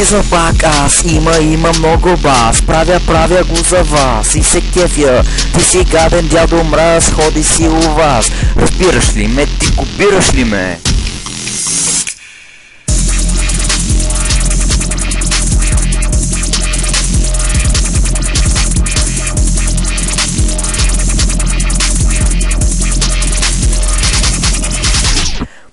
Влизам пак аз, има много бас. Правя го за вас и се кефя. Ти си гаден дядо мраз, ходи си у вас. Разбираш ли ме, ти копираш ли ме?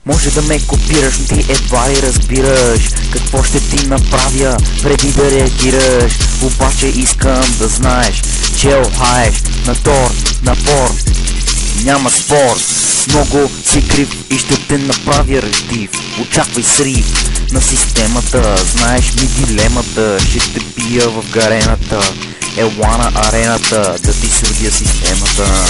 Може да ме копираш, но ти едва ли разбираш какво ще ти направя преди да реагираш. Обаче искам да знаеш, че охаеш на тор, напор, няма спор. Много си крив и ще те направя рестив. Очаквай срив на системата, знаеш ми дилемата. Ще те бия в гарената, ела на арената, да ти сродя системата.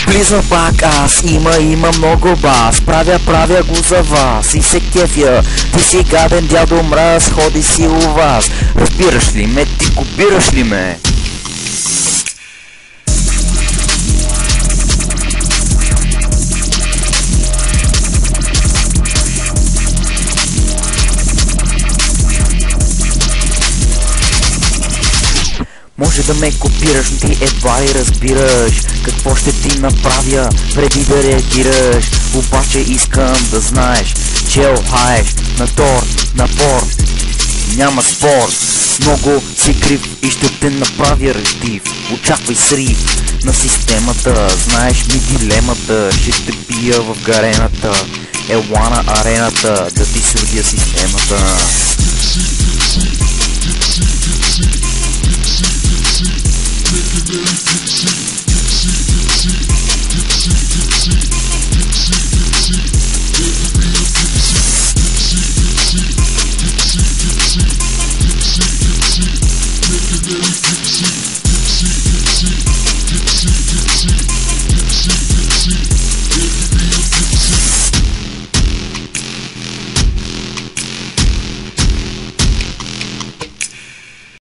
Влизам пак аз, има много бас. Правя го за вас и се кефя. Ти си гаден дядо мраз, ходи си у вас. Разбираш ли ме, ти копираш ли ме? Може да ме копираш, но ти едва ли разбираш какво ще ти направя преди да реагираш. Обаче искам да знаеш, че охаеш на тор, напор, няма спор. Много си крив и ще те направя рестив. Очаквай срив на системата, знаеш ми дилемата. Ще те бия в гарената, ела на арената, да ти сродя системата. Make it